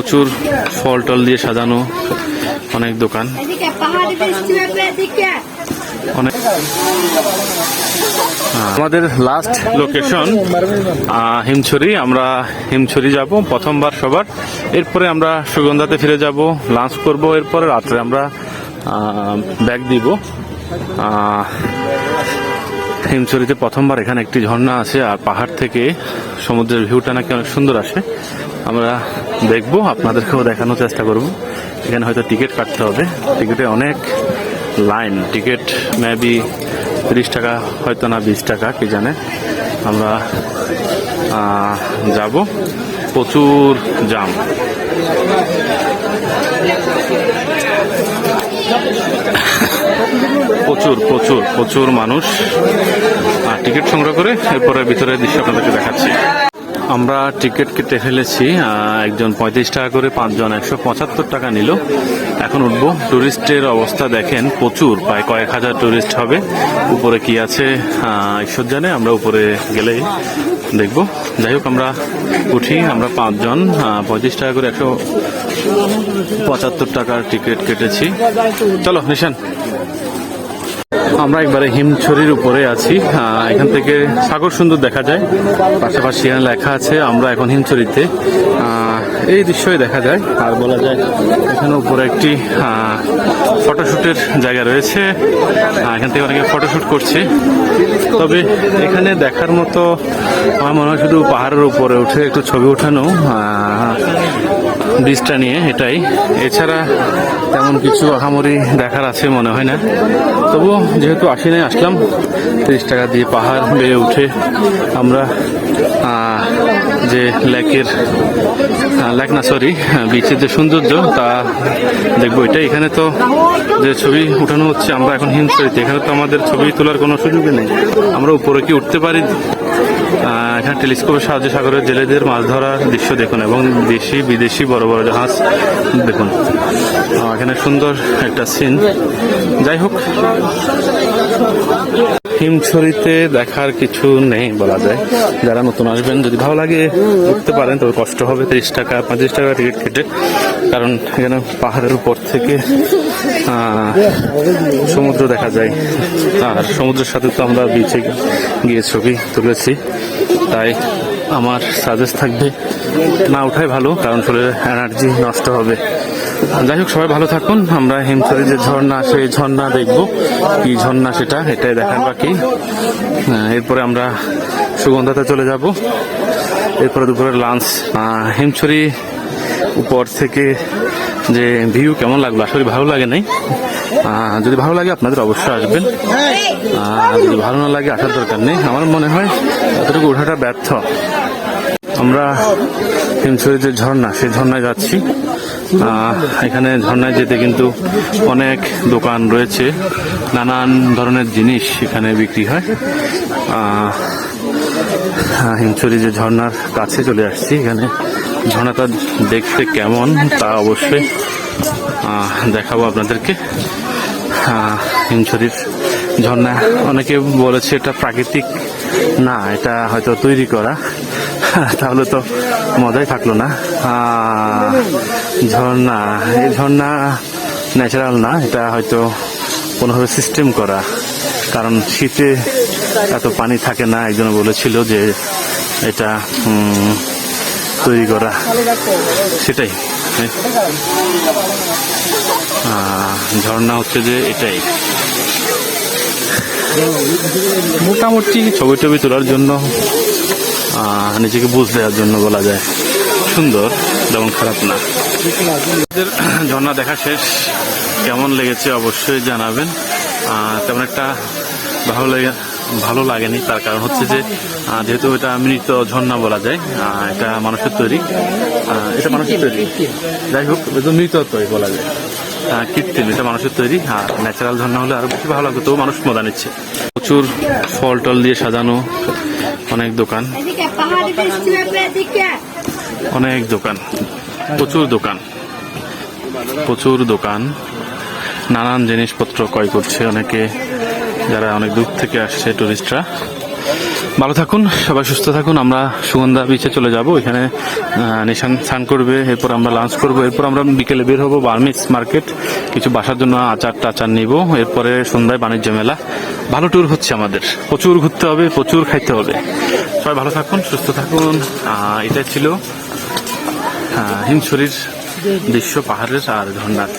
প্রচুর ফল টল দিয়ে সাজানো অনেক দোকান, অনেক। আমাদের লাস্ট লোকেশন হিমছড়ি। আমরা হিমছড়ি যাব প্রথমবার সবার। এরপরে আমরা সুগন্ধাতে ফিরে যাব, লাঞ্চ করব। এরপরে রাত্রে আমরা ব্যাগ দিব। হিমছড়িতে প্রথমবার। এখানে একটি ঝর্ণা আছে আর পাহাড় থেকে সমুদ্রের ভিউটা নাকি অনেক সুন্দর আসে। আমরা দেখবো, আপনাদেরকেও দেখানোর চেষ্টা করব। এখানে হয়তো টিকিট কাটতে হবে, টিকিটে অনেক লাইন। টিকিট মেবি 30 টাকা, হয়তো না 20 টাকা, কি জানে। আমরা যাব, প্রচুর জাম। প্রচুর প্রচুর প্রচুর মানুষ টিকিট সংগ্রহ করে এরপরে ভিতরের দৃশ্য আপনাদেরকে দেখাচ্ছি। আমরা টিকিট কেটে ফেলেছি, একজন 35 টাকা করে, 5 জন 175 টাকা নিল। এখন উঠবো। টুরিস্টের অবস্থা দেখেন, প্রচুর, প্রায় কয়েক হাজার টুরিস্ট হবে। উপরে কি আছে ঈশ্বর জানে, আমরা উপরে গেলেই দেখবো। যাই হোক, আমরা উঠি। আমরা 5 জন, 35 টাকা করে 175 টাকার টিকিট কেটেছি। চলো নিশান। আমরা একবারে হিমছড়ির উপরে আছি। এখান থেকে সাগর সুন্দর দেখা যায়, পাশাপাশি এখানে লেখা আছে আমরা এখন হিমছড়িতে। এই দৃশ্যই দেখা যায়। আর বলা যায় এখানে উপরে একটি ফটোশুটের জায়গা রয়েছে। এখান থেকে অনেকে ফটোশুট করছে। তবে এখানে দেখার মতো আমার মনে হয় শুধু পাহাড়ের উপরে উঠে একটু ছবি ওঠানো, ব্রিজটা নিয়ে, এটাই। এছাড়া তেমন কিছু আহামরি দেখার আছে মনে হয় না। তবুও যেহেতু আসি নাই, আসলাম 30 টাকা দিয়ে পাহাড় বেয়ে উঠে আমরা যে বিচের যে সৌন্দর্য তা দেখবো। এটাই। এখানে তো যে ছবি উঠানো হচ্ছে, আমরা এখন হিমছড়িতে। এখানে তো আমাদের ছবি তোলার কোনো সুযোগই নেই। আমরা উপরে কি উঠতে পারি? এখানে টেলিস্কোপের সাহায্যে সাগরের জেলেদের মাছ ধরার দৃশ্য দেখুন, এবং দেশি বিদেশি বড় বড় জাহাজ দেখুন। এখানে সুন্দর একটা সিন। যাই হোক, হিমছড়িতে দেখার কিছু নেই বলা যায়। যারা নতুন আসবেন, যদি ভালো লাগে উঠতে পারেন, তবে কষ্ট হবে। 30 টাকা 35 টাকা টিকিট কেটে, কারণ এখানে পাহাড়ের উপর থেকে সমুদ্র দেখা যায়। আর সমুদ্রের সাথে তো আমরা বিচে গিয়ে ছবি তুলেছি, তাই আমার সাজেস্ট থাকবে না উঠাই ভালো, কারণ শরীরের এনার্জি নষ্ট হবে। যাই হোক, সবাই ভালো থাকুন। আমরা হিমছড়ির যে ঝর্ণা, সেই ঝর্ণা দেখবো। কি ঝর্ণা এটাই দেখার বাকি। এরপরে আমরা সুগন্ধাতে চলে যাব। এরপরে দুপুরের লাঞ্চ। হিমছড়ি উপর থেকে যে ভিউ কেমন লাগলো? আসলে ভালো লাগে নাই। যদি ভালো লাগে আপনাদের অবশ্যই আসবেন, যদি ভালো না লাগে আসার দরকার নেই। আমার মনে হয় এতটুকু ওঠাটা ব্যর্থ। আমরা হিমছড়ির যে ঝর্ণা, সেই ঝর্ণায় যাচ্ছি। এখানে ঝর্ণায় যেতে কিন্তু অনেক দোকান রয়েছে, নানান ধরনের জিনিস এখানে বিক্রি হয়। হিমছড়ি যে ঝর্ণার কাছে চলে আসছি। এখানে ঝর্ণাটা দেখতে কেমন তা অবশ্যই দেখাবো আপনাদেরকে। হিমছড়ির ঝর্ণা অনেকে বলেছে এটা প্রাকৃতিক না, এটা হয়তো তৈরি করা। তাহলে তো মজাই থাকলো না। ঝর্ণা, এই ঝর্ণা ন্যাচারাল না, এটা হয়তো কোনোভাবে সিস্টেম করা, কারণ শীতে এত পানি থাকে না। একজন বলেছিল যে এটা তৈরি করা, সেটাই। ঝর্ণা হচ্ছে যে এটাই। মোটামুটি ছবি টবি তোলার জন্য, নিজেকে বুঝ দেওয়ার জন্য বলা যায় সুন্দর, যেমন খারাপ না। ঝর্ণা দেখা শেষ। কেমন লেগেছে অবশ্যই জানাবেন। তেমন একটা ভালো লাগেনি। তার কারণ হচ্ছে যে যেহেতু এটা মৃত ঝর্ণা বলা যায়, এটা মানুষের তৈরি। যাই হোক, মৃতত্বই বলা যায়, কৃত্রিম। এটা মানুষের তৈরি। আর ন্যাচারাল ঝর্ণা হলে আরো বেশি ভালো লাগতো, তবু মানুষ মজা নিচ্ছে। প্রচুর ফল টল দিয়ে সাজানো অনেক দোকান, অনেক দোকান, প্রচুর দোকান। নানান জিনিসপত্র ক্রয় করছে অনেকে, যারা অনেক দূর থেকে আসছে টুরিস্টরা। ভালো থাকুন, সবাই সুস্থ থাকুন। আমরা সুগন্ধা বিচে চলে যাব, এখানে নিশান স্নান করবে, এরপর আমরা লাঞ্চ করব, এরপর আমরা বিকেলে বের হবো বার্মিজ মার্কেট, কিছু বাসার জন্য আচার টাচার নিব, এরপরে সন্ধ্যায় বাণিজ্য মেলা। ভালো ট্যুর হচ্ছে আমাদের, প্রচুর ঘুরতে হবে, প্রচুর খাইতে হবে। সবাই ভালো থাকুন, সুস্থ থাকুন। এটা ছিল হিমছড়ির দৃশ্য, পাহাড়ের আর ঝর্ণার।